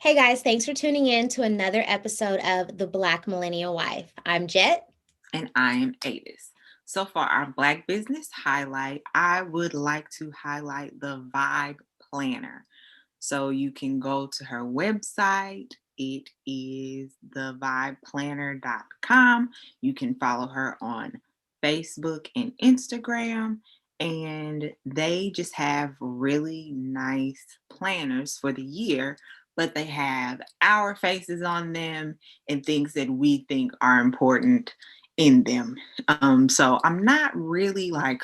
Hey guys, thanks for tuning in to another episode of the Black Millennial Wife. I'm Jet. And I am Avis. So for our Black business highlight, I would like to highlight the Vibe Planner. So you can go to her website. It is thevibeplanner.com. You can follow her on Facebook and Instagram. And they just have really nice planners for the year, but they have our faces on them and things that we think are important in them. So I'm not really like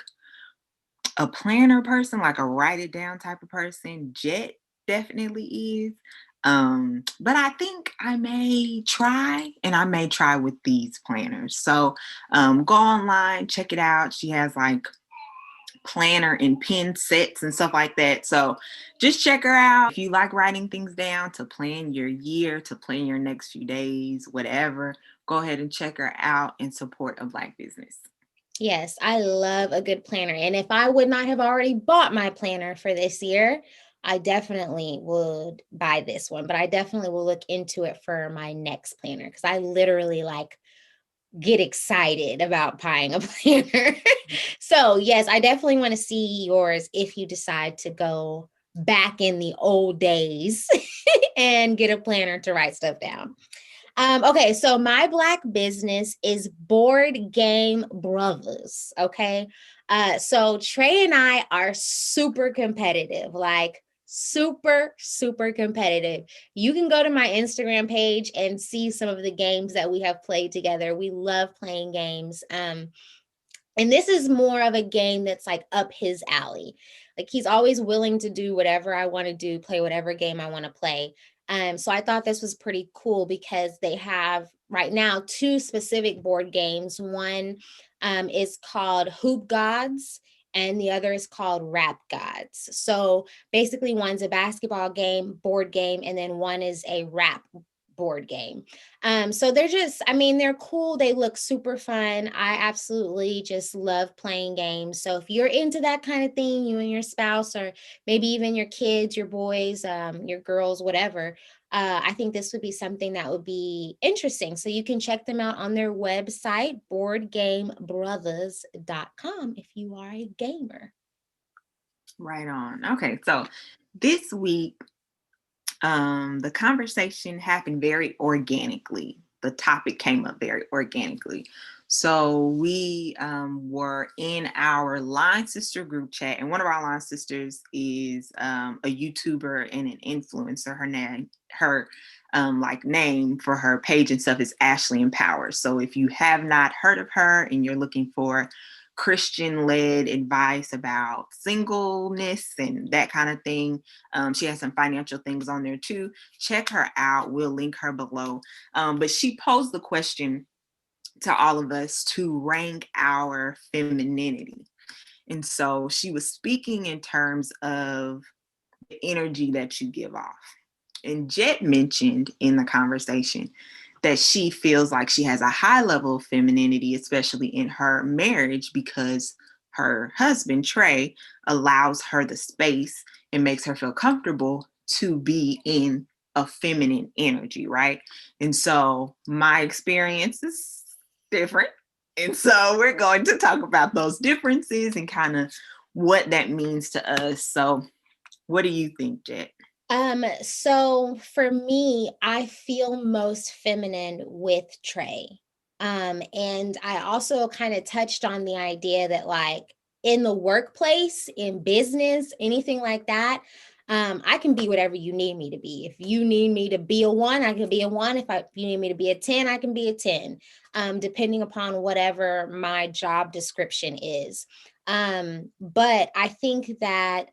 a planner person, like a write it down type of person. Jet definitely is. But I think I may try, and I may try with these planners. So go online, check it out. She has like planner and pen sets and stuff like that. So just check her out. If you like writing things down to plan your year, to plan your next few days, whatever, go ahead and check her out in support of Black business. Yes, I love a good planner. And if I would not have already bought my planner for this year, I definitely would buy this one, but I definitely will look into it for my next planner because I literally get excited about buying a planner. So, yes, I definitely want to see yours if you decide to go back in the old days and get a planner to write stuff down. Okay, so my Black business is Board Game Brothas. Okay. So Trey and I are super competitive, like super competitive. You can go to my Instagram page and see some of the games that we have played together. We love playing games. And this is more of a game that's like up his alley. Like he's always willing to do whatever I want to do, play whatever game I want to play. So I thought this was pretty cool because they have right now two specific board games. One is called Hoop Gods, and the other is called Rap Gods. So basically, one's a basketball game, board game, and then one is a rap board game. So they're just, I mean, they're cool. They look super fun. I absolutely just love playing games. So if you're into that kind of thing, you and your spouse, or maybe even your kids, your boys, your girls, whatever, I think this would be something that would be interesting. So you can check them out on their website, boardgamebrothers.com, if you are a gamer. Right on. Okay, so this week, the conversation happened very organically. The topic came up very organically. So we were in our line sister group chat, and one of our line sisters is a YouTuber and an influencer. Her like name for her page and stuff is Ashley Empowers. So if you have not heard of her and you're looking for Christian-led advice about singleness and that kind of thing, she has some financial things on there too. Check her out. We'll link her below. But she posed the question to all of us to rank our femininity. And so she was speaking in terms of the energy that you give off. And Jet mentioned in the conversation that she feels like she has a high level of femininity, especially in her marriage, because her husband, Trey, allows her the space and makes her feel comfortable to be in a feminine energy, right? And so my experience is different. And so we're going to talk about those differences and kind of what that means to us. So, what do you think, Jet? So for me, I feel most feminine with Trey. And I also kind of touched on the idea that like in the workplace, in business, anything like that, I can be whatever you need me to be. If you need me to be a one, I can be a one. If you need me to be a 10, I can be a 10, depending upon whatever my job description is. But I think that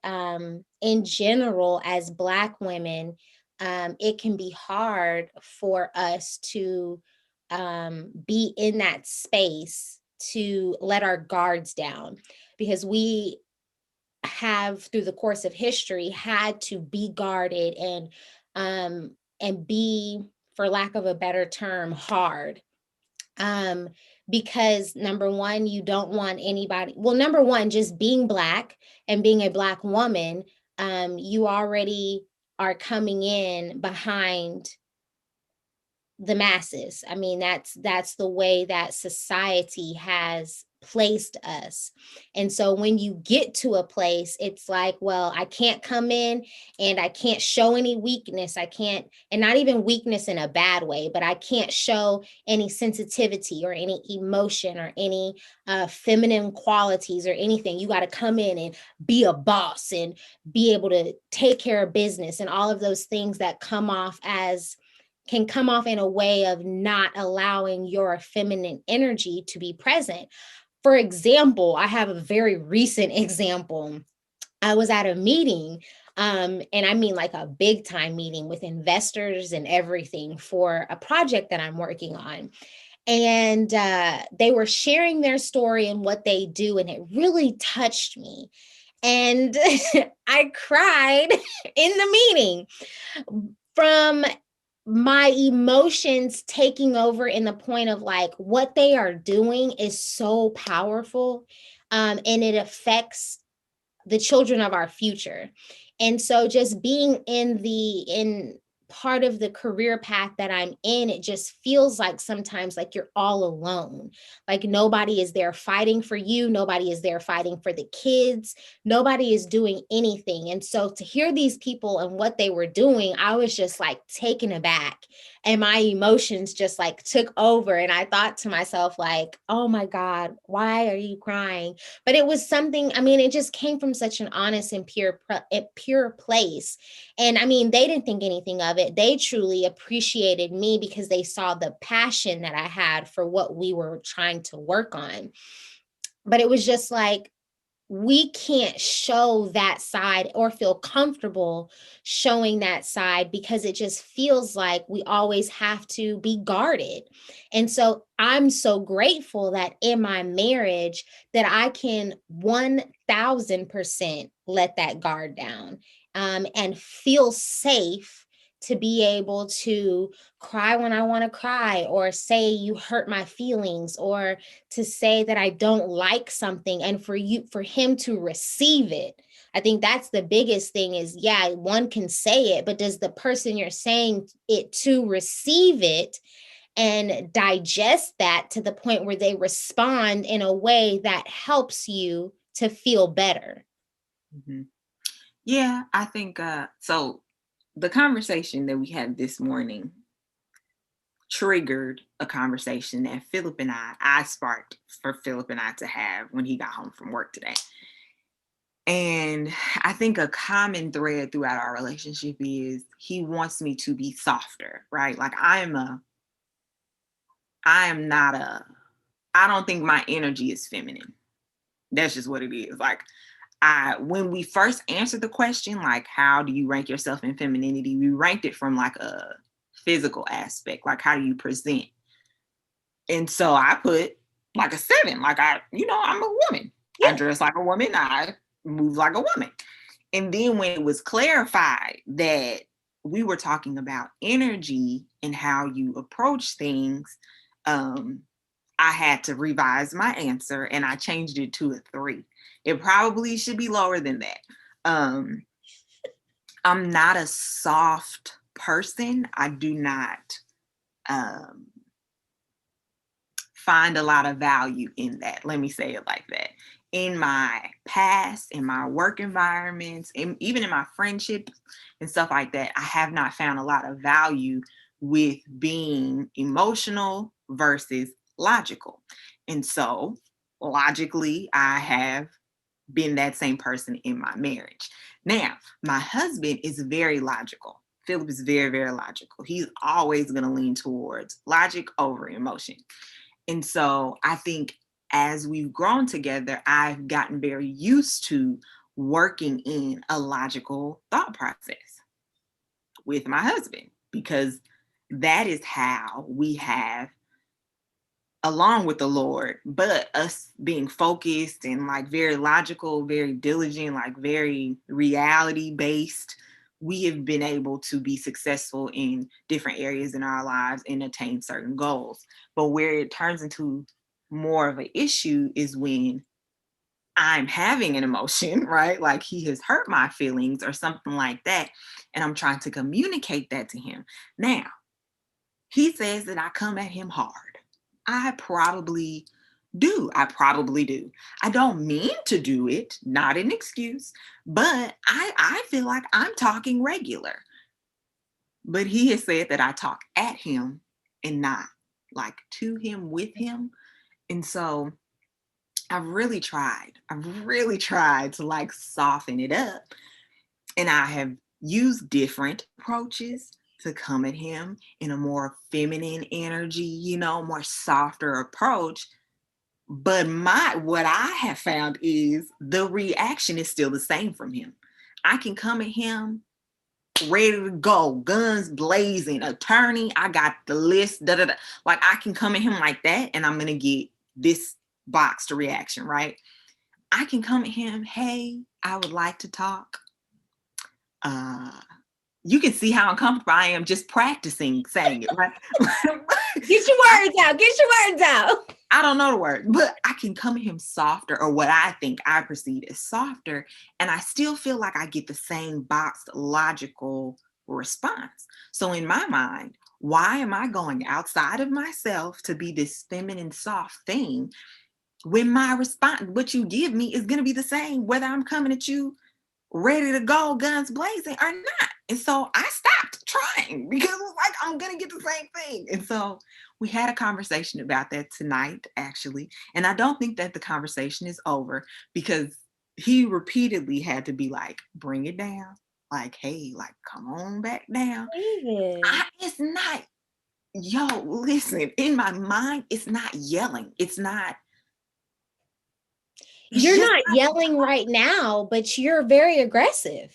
in general, as Black women, it can be hard for us to be in that space to let our guards down because we have through the course of history had to be guarded and be, for lack of a better term, hard. um because number one, you don't want anybody, well, number one, just being Black and being a Black woman, you already are coming in behind the masses. I mean, that's the way that society has placed us. And so when you get to a place, it's like, well, I can't come in and I can't show any weakness. I can't, and not even weakness in a bad way, but I can't show any sensitivity or any emotion or any feminine qualities or anything. You got to come in and be a boss and be able to take care of business and all of those things that can come off in a way of not allowing your feminine energy to be present. For example, I have a very recent example. I was at a meeting, and I mean like a big time meeting with investors and everything for a project that I'm working on. And they were sharing their story and what they do, and it really touched me. And I cried in the meeting from my emotions taking over in the point of like what they are doing is so powerful, and it affects the children of our future. And so just being in part of the career path that I'm in, it just feels like sometimes like you're all alone. Like nobody is there fighting for you, nobody is there fighting for the kids, nobody is doing anything. And so to hear these people and what they were doing, I was just like taken aback, and my emotions just like took over, and I thought to myself like, oh my God, why are you crying? But it was something, I mean, it just came from such an honest and pure place. And I mean, they didn't think anything of it. They truly appreciated me because they saw the passion that I had for what we were trying to work on. But it was just like, we can't show that side or feel comfortable showing that side because it just feels like we always have to be guarded. And so I'm so grateful that in my marriage that I can 1000% let that guard down, and feel safe to be able to cry when I want to cry, or say you hurt my feelings, or to say that I don't like something, and for him to receive it. I think that's the biggest thing is, yeah, one can say it, but does the person you're saying it to receive it and digest that to the point where they respond in a way that helps you to feel better? Mm-hmm. Yeah, I think so. The conversation that we had this morning triggered a conversation that I sparked for Philip and I to have when he got home from work today. And I think a common thread throughout our relationship is he wants me to be softer, right? Like I don't think my energy is feminine. That's just what it is. Like when we first answered the question, like, how do you rank yourself in femininity? We ranked it from like a physical aspect, like how do you present? And so I put like a 7, like I'm a woman. I Yeah. dress like a woman. I move like a woman. And then when it was clarified that we were talking about energy and how you approach things, I had to revise my answer and I changed it to a 3. It probably should be lower than that. I'm not a soft person. I do not find a lot of value in that. Let me say it like that. In my past, in my work environments, and even in my friendships and stuff like that, I have not found a lot of value with being emotional versus logical. And so, logically, I have been that same person in my marriage. Now, my husband is very logical. Philip is very, very logical. He's always going to lean towards logic over emotion. And so I think as we've grown together, I've gotten very used to working in a logical thought process with my husband, because that is how we have, along with the Lord, but us being focused and like very logical, very diligent, like very reality based, we have been able to be successful in different areas in our lives and attain certain goals. But where it turns into more of an issue is when I'm having an emotion, right? Like he has hurt my feelings or something like that. And I'm trying to communicate that to him. Now, he says that I come at him hard. I probably do. I probably do. I don't mean to do it, not an excuse, but I feel like I'm talking regular. But he has said that I talk at him and not like to him, with him. And so I've really tried to like soften it up. And I have used different approaches to come at him in a more feminine energy, more softer approach. But what I have found is the reaction is still the same from him. I can come at him ready to go, guns blazing, attorney, I got the list, da da da. Like I can come at him like that, and I'm gonna get this boxed reaction, right? I can come at him, hey, I would like to talk. You can see how uncomfortable I am just practicing saying it, right? Get your words out. Get your words out. I don't know the word, but I can come at him softer, or what I think I perceive as softer, and I still feel like I get the same boxed logical response. So in my mind, why am I going outside of myself to be this feminine soft thing when my response, what you give me, is going to be the same whether I'm coming at you ready to go, guns blazing or not? And so I stopped trying because it was like, I'm going to get the same thing. And so we had a conversation about that tonight, actually. And I don't think that the conversation is over because he repeatedly had to be like, bring it down. Like, hey, like, come on back down. It's not, listen, in my mind, it's not yelling. You're not yelling right now, but you're very aggressive.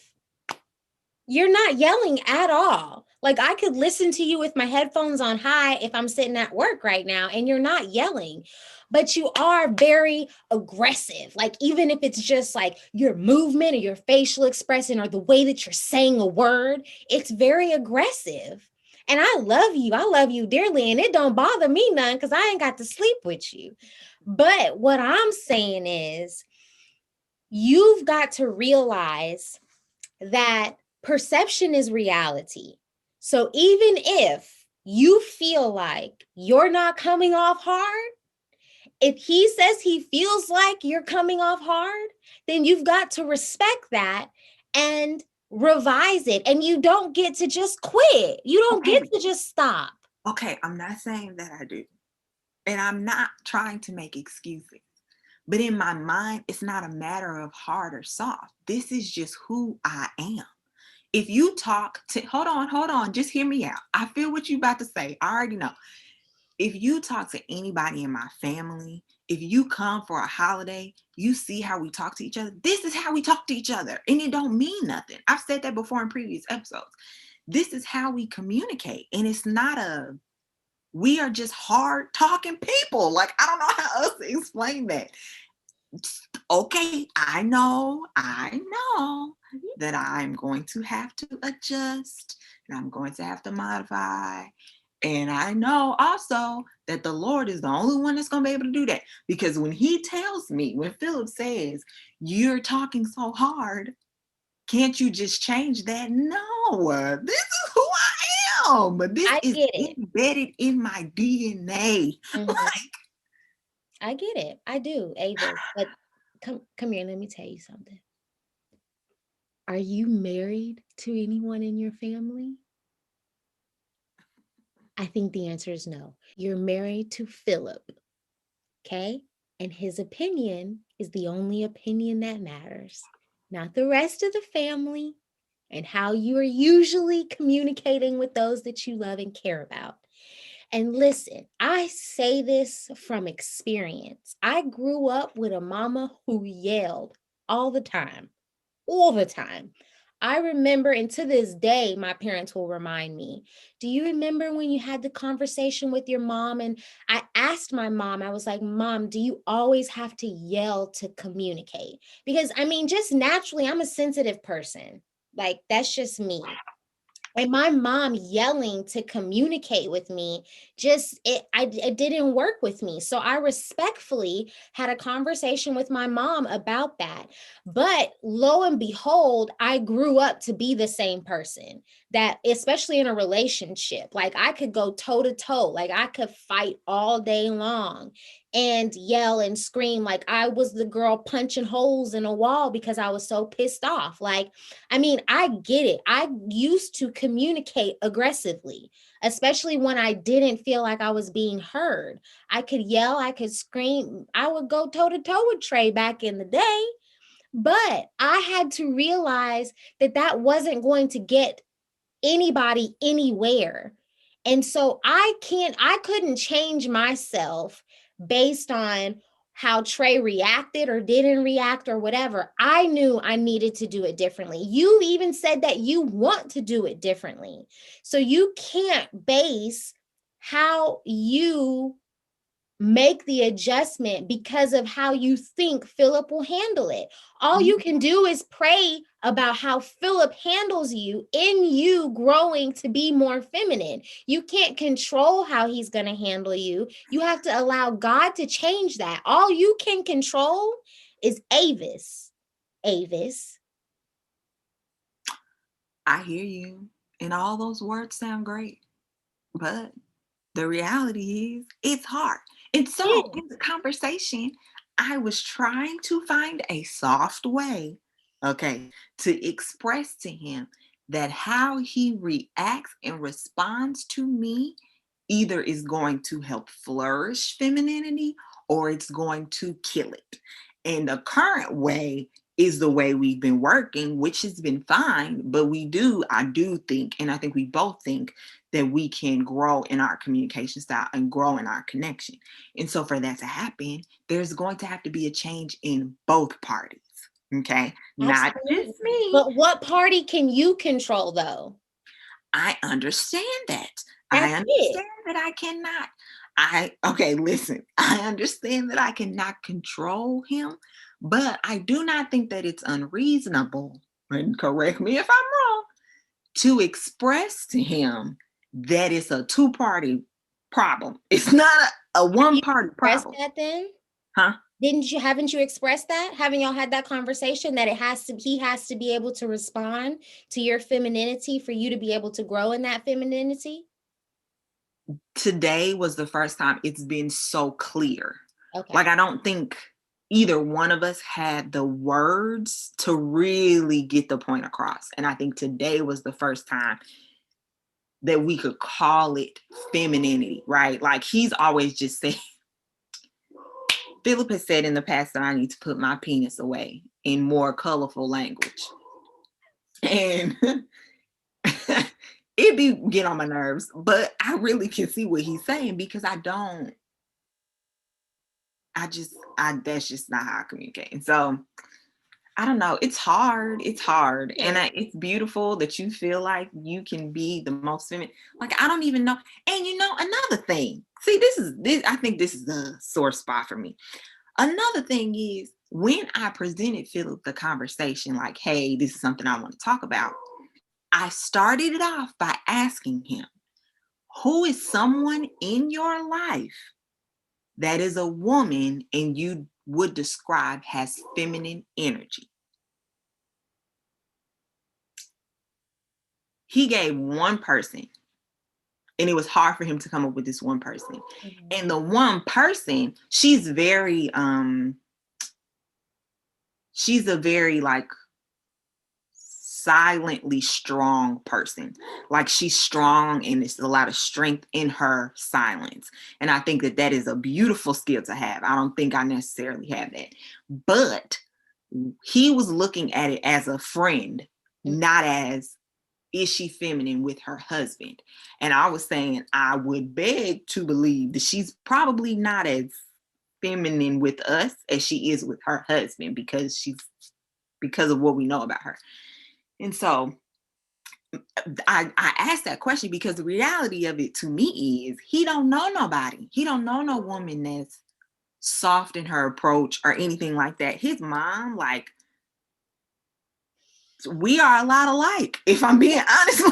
You're not yelling at all. Like I could listen to you with my headphones on high if I'm sitting at work right now, and you're not yelling, but you are very aggressive. Like even if it's just like your movement or your facial expression or the way that you're saying a word, it's very aggressive. And I love you dearly, and it don't bother me none because I ain't got to sleep with you. But what I'm saying is you've got to realize that perception is reality. So even if you feel like you're not coming off hard, if he says he feels like you're coming off hard, then you've got to respect that and revise it. And you don't get to just quit. You don't get to just stop. Okay, I'm not saying that I do. And I'm not trying to make excuses. But in my mind, it's not a matter of hard or soft. This is just who I am. If you talk to, hold on, just hear me out. I feel what you're about to say. I already know. If you talk to anybody in my family, if you come for a holiday, you see how we talk to each other. This is how we talk to each other. And it don't mean nothing. I've said that before in previous episodes. This is how we communicate. And it's not we are just hard talking people. Like, I don't know how else to explain that. Okay, I know that I'm going to have to adjust and I'm going to have to modify. And I know also that the Lord is the only one that's going to be able to do that. Because when he tells me, when Philip says, you're talking so hard, can't you just change that? No, this is who I am. But this is embedded in my DNA. Mm-hmm. Like, I get it. I do, Ava. But come here, let me tell you something. Are you married to anyone in your family? I think the answer is no. You're married to Philip, okay? And his opinion is the only opinion that matters, not the rest of the family and how you are usually communicating with those that you love and care about. And listen, I say this from experience. I grew up with a mama who yelled all the time. All the time. I remember, and to this day, my parents will remind me, do you remember when you had the conversation with your mom? And I asked my mom, I was like, Mom, do you always have to yell to communicate? Because I mean, just naturally, I'm a sensitive person. Like, that's just me. And my mom yelling to communicate with me, it didn't work with me. So I respectfully had a conversation with my mom about that. But lo and behold, I grew up to be the same person, that especially in a relationship, like I could go toe to toe, like I could fight all day long and yell and scream like I was the girl punching holes in a wall because I was so pissed off. Like, I mean, I get it. I used to communicate aggressively, especially when I didn't feel like I was being heard. I could yell, I could scream. I would go toe to toe with Trey back in the day, but I had to realize that that wasn't going to get anybody anywhere. And so I couldn't change myself based on how Trey reacted or didn't react or whatever. I knew I needed to do it differently. You even said that you want to do it differently. So you can't base how you make the adjustment because of how you think Philip will handle it. All you can do is pray about how Philip handles you in you growing to be more feminine. You can't control how he's going to handle you. You have to allow God to change that. All you can control is Avis. Avis. I hear you. And all those words sound great. But the reality is it's hard. And so Yeah. in the conversation, I was trying to find a soft way, okay, to express to him that how he reacts and responds to me either is going to help flourish femininity or it's going to kill it. And the current way is the way we've been working, which has been fine. But I do think, and I think we both think that we can grow in our communication style and grow in our connection. And so for that to happen, there's going to have to be a change in both parties. Okay. Not just Absolutely. me. But what party can you control though? I understand that. I That's it. understand that I cannot. Okay, listen, I understand that I cannot control him, but I do not think that it's unreasonable, and correct me if I'm wrong, to express to him that it's a two-party problem. It's not a Have you one-party expressed problem. that then? Huh? Haven't you expressed that? Haven't y'all had that conversation that he has to be able to respond to your femininity for you to be able to grow in that femininity? Today was the first time it's been so clear. Like, Okay. I don't think either one of us had the words to really get the point across. And I think today was the first time that we could call it femininity, right? Like, he's always just said, Philip has said in the past that I need to put my penis away in more colorful language. And it be get on my nerves, but I really can see what he's saying because that's just not how I communicate. And so I don't know. It's hard. It's hard. And Yeah. it's beautiful that you feel like you can be the most feminine. Like, I don't even know. And another thing, see, I think this is the sore spot for me. Another thing is when I presented Philip the conversation, like, hey, this is something I want to talk about. I started it off by asking him, who is someone in your life that is a woman and you would describe has feminine energy? He gave one person, and it was hard for him to come up with this one person. Mhm. And the one person, she's a very like silently strong person. Like, she's strong and there's a lot of strength in her silence. And I think that that is a beautiful skill to have. I don't think I necessarily have that. But he was looking at it as a friend, not as, is she feminine with her husband? And I was saying, I would beg to believe that she's probably not as feminine with us as she is with her husband because of what we know about her. And so I asked that question because the reality of it to me is he don't know nobody. He don't know no woman that's soft in her approach or anything like that. His mom, we are a lot alike, if I'm being honest.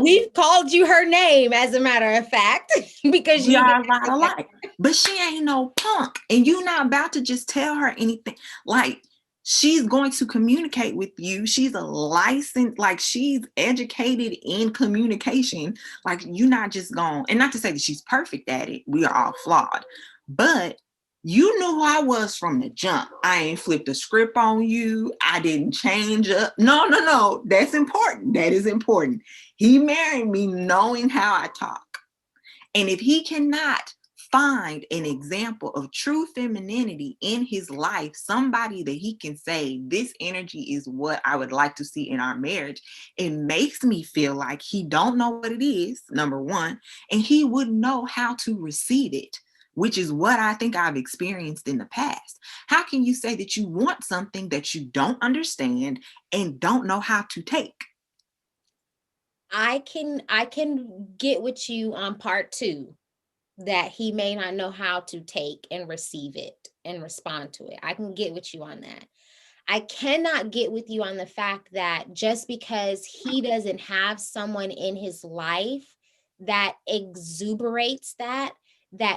We've called you her name, as a matter of fact, because We you are did a lot that. alike. But she ain't no punk. And you not about to just tell her anything. Like, she's going to communicate with you. She's a licensed, like, she's educated in communication. Like, you're not just going, and not to say that she's perfect at it. We are all flawed. But you knew who I was from the jump. I ain't flipped a script on you. I didn't change up. No. That's important. That is important. He married me knowing how I talk. And if he cannot find an example of true femininity in his life, somebody that he can say, this energy is what I would like to see in our marriage, it makes me feel like he don't know what it is, number one, and he wouldn't know how to receive it, which is what I think I've experienced in the past. How can you say that you want something that you don't understand and don't know how to take? I can get with you on part two, that he may not know how to take and receive it and respond to it. I can get with you on that. I cannot get with you on the fact that just because he doesn't have someone in his life that exuberates that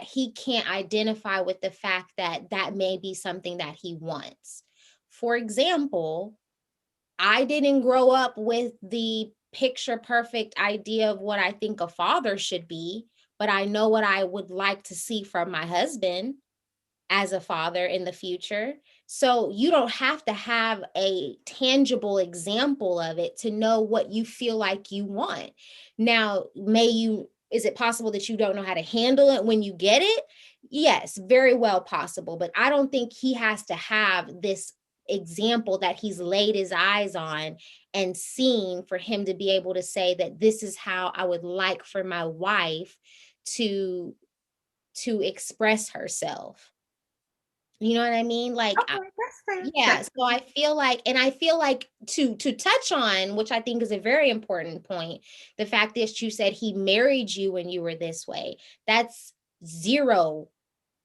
he can't identify with the fact that that may be something that he wants. For example, I didn't grow up with the picture perfect idea of what I think a father should be, but I know what I would like to see from my husband as a father in the future. So you don't have to have a tangible example of it to know what you feel like you want. Now, is it possible that you don't know how to handle it when you get it? Yes, very well possible. But I don't think he has to have this example that he's laid his eyes on and seen for him to be able to say that this is how I would like for my wife to express herself. You know what I mean? Like, Okay, that's fair. yeah, so I feel like to touch on, which I think is a very important point, the fact that you said he married you when you were this way. That's zero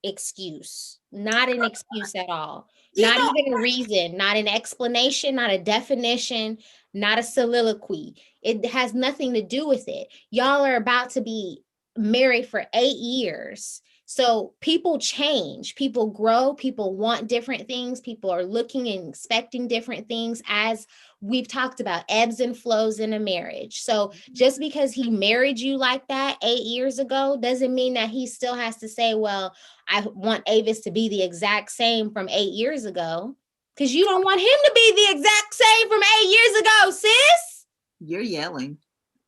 excuse, not an excuse at all, You not know, even a reason, not an explanation, not a definition, not a soliloquy. It has nothing to do with it. Y'all are about to be married for 8 years. So people change, people grow, people want different things, people are looking and expecting different things, as we've talked about, ebbs and flows in a marriage. So just because he married you like that 8 years ago doesn't mean that he still has to say, well, I want Avis to be the exact same from 8 years ago, because you don't want him to be the exact same from 8 years ago, sis. you're yelling.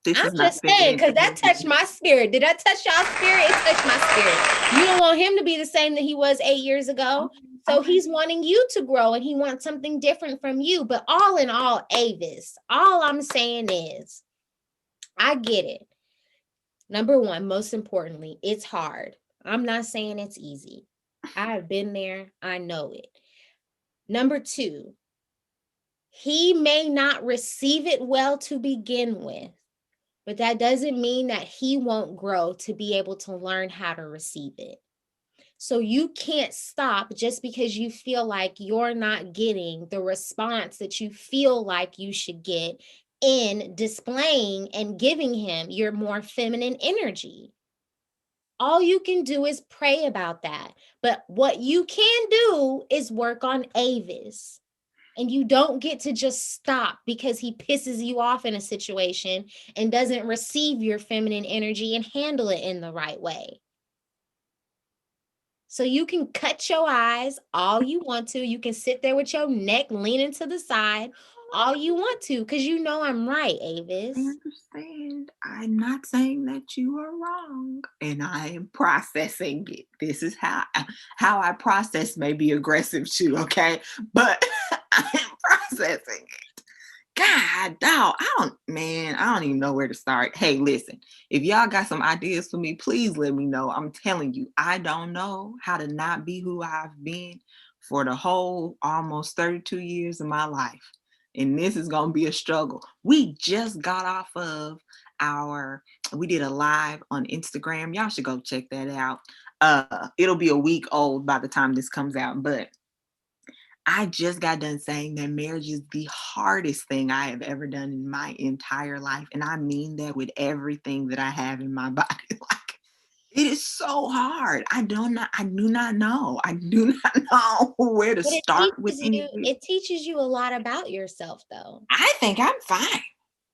This I'm is not just saying, feminine because that touched energy. my spirit. Did that touch y'all spirit? It touched my spirit. You don't want him to be the same that he was 8 years ago. So Okay. he's wanting you to grow and he wants something different from you. But all in all, Avis, all I'm saying is, I get it. Number one, most importantly, it's hard. I'm not saying it's easy. I've been there. I know it. Number two, he may not receive it well to begin with, but that doesn't mean that he won't grow to be able to learn how to receive it. So you can't stop just because you feel like you're not getting the response that you feel like you should get in displaying and giving him your more feminine energy. All you can do is pray about that. But what you can do is work on Avis. And you don't get to just stop because he pisses you off in a situation and doesn't receive your feminine energy and handle it in the right way. So you can cut your eyes all you want to. You can sit there with your neck leaning to the side all you want to, because you know I'm right, I Avis. understand. I'm not saying that you are wrong, and I am processing it. This is how I process may be aggressive too, okay? But I am processing it. God, dog, I don't even know where to start. Hey, listen, if y'all got some ideas for me, please let me know. I'm telling you, I don't know how to not be who I've been for the whole almost 32 years of my life. And this is going to be a struggle. We just got off of we did a live on Instagram. Y'all should go check that out. It'll be a week old by the time this comes out, but I just got done saying that marriage is the hardest thing I have ever done in my entire life. And I mean that with everything that I have in my body. Like, it is so hard. I do not know. I do not know where to But start with anything. it teaches you a lot about yourself though. I think I'm fine.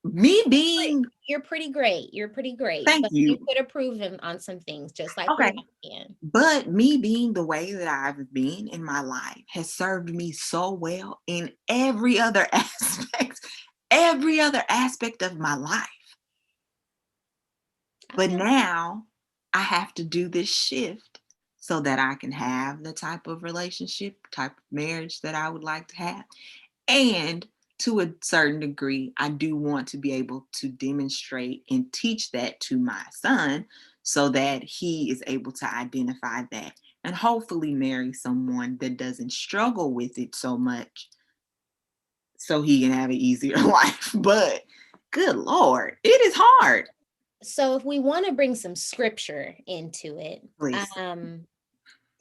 Me being, You're pretty great. You're pretty great, thank but you you. could improve him on some things just like we Okay. all can. But me being the way that I've been in my life has served me so well in every other aspect of my life. I But feel now I have to do this shift so that I can have the type of relationship, type of marriage that I would like to have. And to a certain degree, I do want to be able to demonstrate and teach that to my son so that he is able to identify that and hopefully marry someone that doesn't struggle with it so much so he can have an easier life. But good Lord, it is hard. so if we want to bring some scripture into it, Please.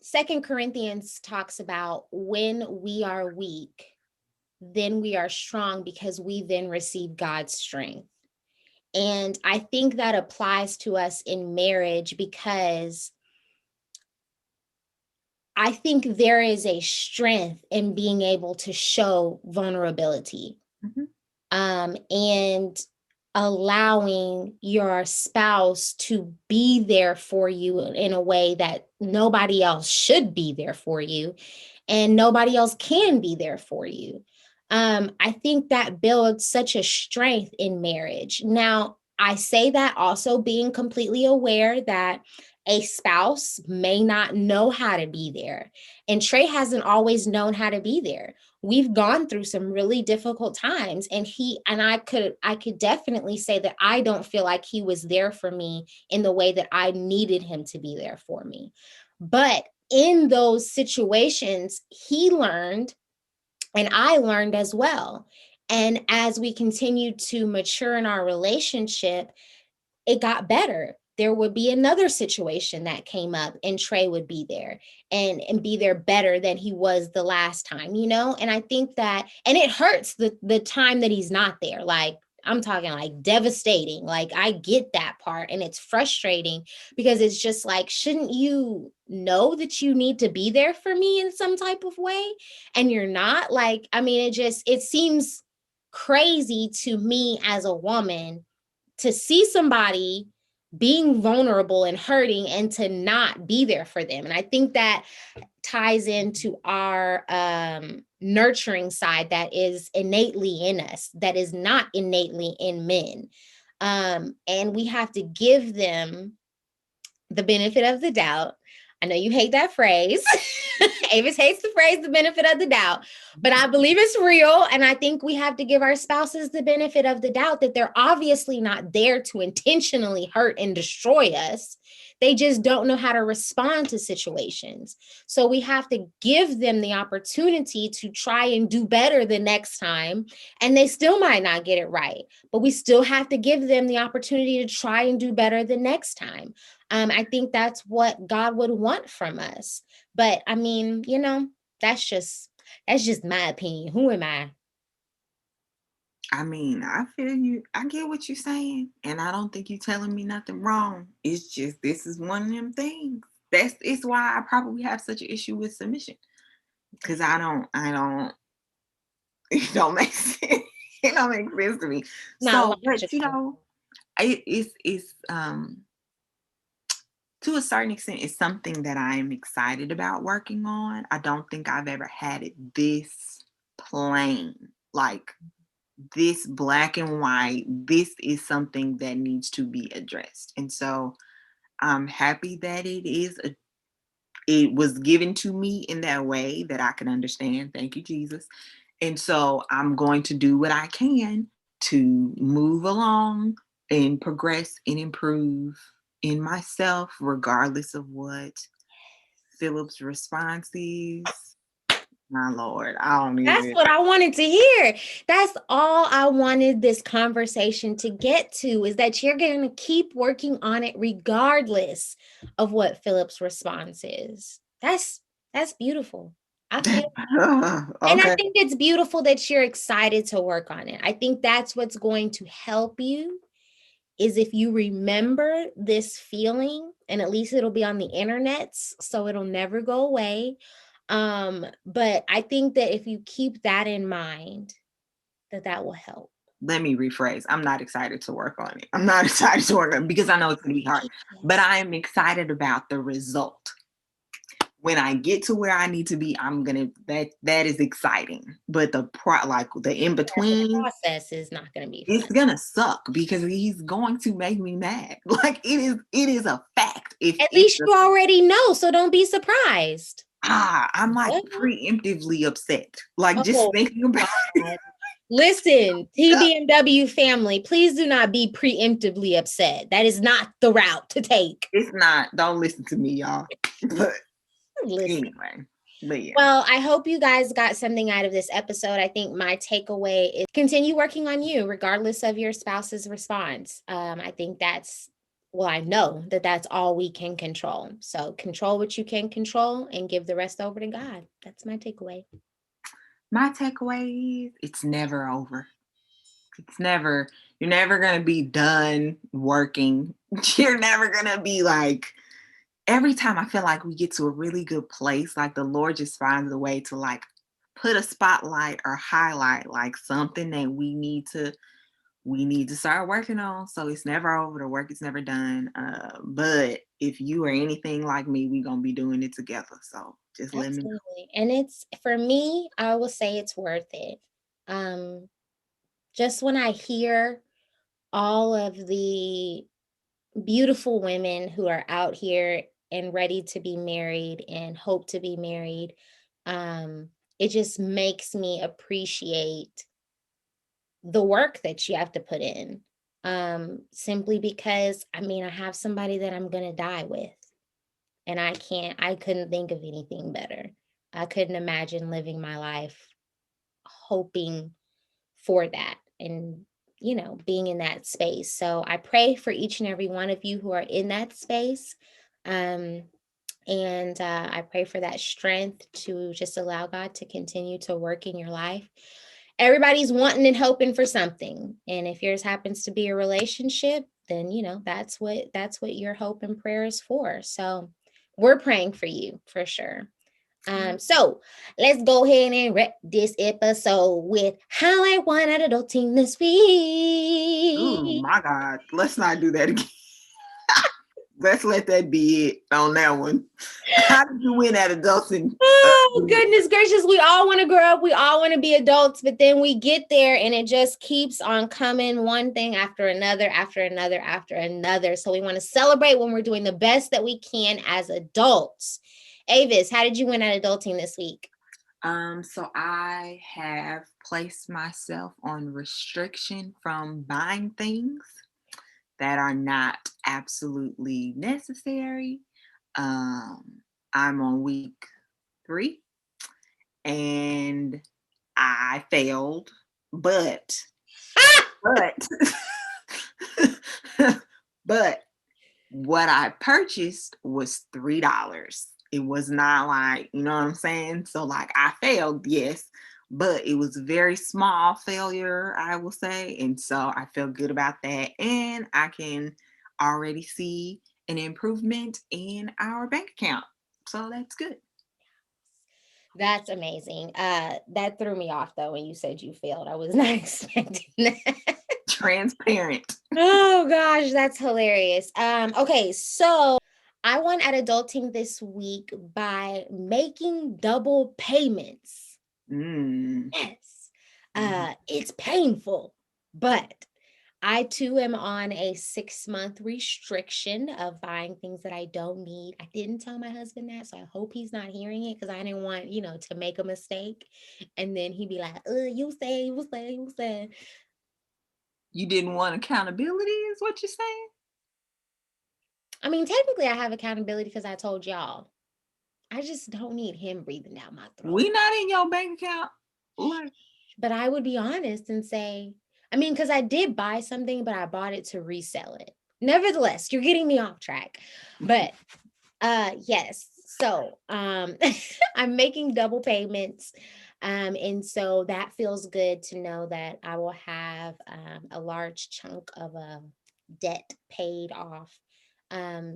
Second Corinthians talks about when we are weak, then we are strong because we then receive God's strength. And I think that applies to us in marriage because I think there is a strength in being able to show vulnerability, Mhm. and allowing your spouse to be there for you in a way that nobody else should be there for you and nobody else can be there for you. I think that builds such a strength in marriage. Now, I say that also being completely aware that a spouse may not know how to be there. And Trey hasn't always known how to be there. We've gone through some really difficult times, and I could definitely say that I don't feel like he was there for me in the way that I needed him to be there for me. But in those situations, he learned and I learned as well. And as we continued to mature in our relationship, it got better. There would be another situation that came up and Trey would be there and be there better than he was the last time, you know? And I think that, and it hurts the time that he's not there. Like, I'm talking like devastating. Like, I get that part and it's frustrating because it's just like, shouldn't you know that you need to be there for me in some type of way? And you're not. Like, I mean, it seems crazy to me as a woman to see somebody being vulnerable and hurting and to not be there for them. And I think that ties into our nurturing side that is innately in us, that is not innately in men. And we have to give them the benefit of the doubt. I know you hate that phrase. Avis hates the phrase, the benefit of the doubt, but I believe it's real. And I think we have to give our spouses the benefit of the doubt that they're obviously not there to intentionally hurt and destroy us. They just don't know how to respond to situations. So we have to give them the opportunity to try and do better the next time. And they still might not get it right, but we still have to give them the opportunity to try and do better the next time. I think that's what God would want from us. But I mean, you know, that's just my opinion. Who am I? I mean, I feel you. I get what you're saying, and I don't think you're telling me nothing wrong. It's just this is one of them things. That's it's why I probably have such an issue with submission because I don't. It don't make sense. It don't make sense to me. Not So, but logical. it's to a certain extent, it's something that I'm excited about working on. I don't think I've ever had it this plain, like this black and white. This is something that needs to be addressed. And so I'm happy that it was given to me in that way that I can understand. Thank you, Jesus. And so I'm going to do what I can to move along and progress and improve in myself, regardless of what Philip's response is. My Lord, I don't That's even. what I wanted to hear. That's all I wanted this conversation to get to is that you're going to keep working on it regardless of what Philip's response is. That's beautiful. Okay. And I Okay. think it's beautiful that you're excited to work on it. I think that's what's going to help you is if you remember this feeling, and at least it'll be on the internets, so it'll never go away. But I think that if you keep that in mind, that will help. Let me rephrase. I'm not excited to work on it. I'm not excited to work on it because I know it's going to be hard, but Yes. I am excited about the result. When I get to where I need to be, I'm gonna that is exciting. But like the in The between, process is not going to be fun. it's gonna suck because he's going to make me mad. Like it is a fact. If At it's least you already know, so don't be surprised. I'm like What? preemptively upset. Like just Oh thinking about God. Listen, TBMW family, please do not be preemptively upset. That is not the route to take. it's not. Don't listen to me, y'all. But Listen. anyway, but yeah. Well, I hope you guys got something out of this episode. I think my takeaway is continue working on you, regardless of your spouse's response. I think I know that that's all we can control. So control what you can control and give the rest over to God. That's my takeaway. My takeaway is it's never over. You're never going to be done working. You're never going to be like, every time I feel like we get to a really good place, like the Lord just finds a way to like put a spotlight or highlight like something that we need to start working on. So it's never over. The work is never done. But if you are anything like me, we're going to be doing it together. So just let me know. Absolutely. And it's for me, I will say it's worth it. Um, just when I hear all of the beautiful women who are out here and ready to be married and hope to be married, it just makes me appreciate the work that you have to put in. Simply because I mean, I have somebody that I'm going to die with, and I couldn't think of anything better. I couldn't imagine living my life hoping for that and being in that space. So I pray for each and every one of you who are in that space. um and I pray for that strength to just allow God to continue to work in your life. Everybody's wanting and hoping for something, and if yours happens to be a relationship, then that's what your hope and prayer is for. So we're praying for you for sure. So let's go ahead and wrap this episode with highlight one at adulting this Oh week. my God. Let's not do that again. Let's let that be it on that one. How did you win at adulting? Oh, goodness gracious. We all want to grow up. We all want to be adults, but then we get there and it just keeps on coming one thing after another, after another, after another. So we want to celebrate when we're doing the best that we can as adults. Avis, how did you win at adulting this week? So I have placed myself on restriction from buying things that are not absolutely necessary. I'm on week 3 and I failed, but but but what I purchased was $3. It was not like, you know what I'm saying? So like I failed, yes, but it was a very small failure, I will say. And so I feel good about that. And I can already see an improvement in our bank account. So that's good. That's amazing. That threw me off though when you said you failed. I was not expecting that. Transparent. Oh gosh, that's hilarious. Okay, so I won at adulting this week by making double payments. Mm. Yes. Mhm. It's painful, but I too am on a 6-month restriction of buying things that I don't need. I didn't tell my husband that, so I hope he's not hearing it because I didn't want, to make a mistake. And then he'd be like, you said. You didn't want accountability, is what you're saying? I mean, technically I have accountability because I told y'all. I just don't need him breathing down my throat. We not in your bank account. Like, But I would be honest and say, I mean, because I did buy something, but I bought it to resell it. Nevertheless, you're getting me off track. But yes. So I'm making double payments. And so that feels good to know that I will have a large chunk of a debt paid off.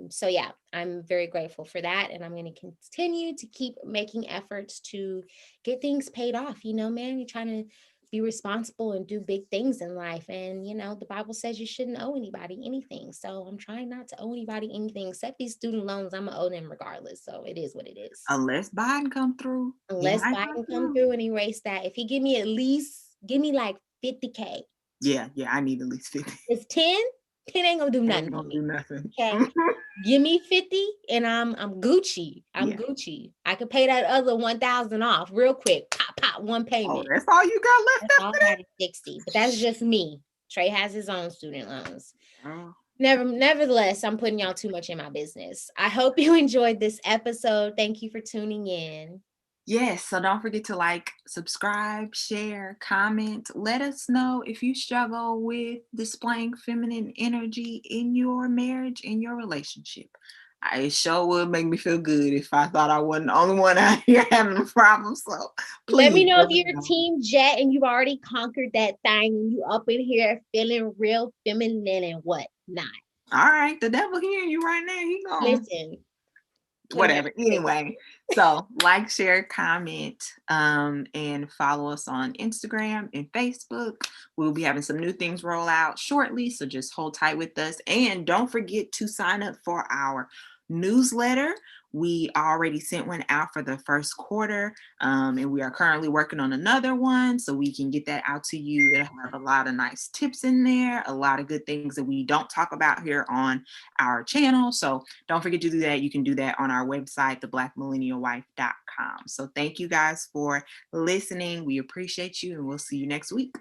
So yeah, I'm very grateful for that. And I'm going to continue to keep making efforts to get things paid off. You know, man, you're trying to be responsible and do big things in life. And, you know, the Bible says you shouldn't owe anybody anything. So I'm trying not to owe anybody anything except these student loans. I'm going to owe them regardless. So it is what it is. Unless Biden come through, he Unless might come Biden come through. through and erase that. If he give me at least, give me like 50K. Yeah, I need at least 50. It's 10. 10 ain't gonna do Ain't nothing for gonna me. do nothing. Okay. Give me 50 and I'm Gucci. I'm Yeah. Gucci. I could pay that other 1,000 off real quick. Pop, pop, one Oh, payment. that's all you got left That's all after I got is 60. But that's just me. Trey has his own student loans. that? Oh. Nevertheless, I'm putting y'all too much in my business. I hope you enjoyed this episode. Thank you for tuning in. Yes, so don't forget to like, subscribe, share, comment. Let us know if you struggle with displaying feminine energy in your marriage, in your relationship. It sure would make me feel good if I thought I wasn't the only one out here having a problem. So Let me please know let if me you're know. Team Jet and you've already conquered that thing and you up in here feeling real feminine and whatnot. All right, the devil hearing you right now. He gonna Listen, put it whatever. on Anyway, so like, share, comment, and follow us on Instagram and Facebook. We'll be having some new things roll out shortly, so just hold tight with us. And don't forget to sign up for our newsletter. We already sent one out for the first quarter, and we are currently working on another one so we can get that out to you. It'll have a lot of nice tips in there, a lot of good things that we don't talk about here on our channel. So don't forget to do that. You can do that on our website, theblackmillennialwife.com. So thank you guys for listening. We appreciate you, and we'll see you next week.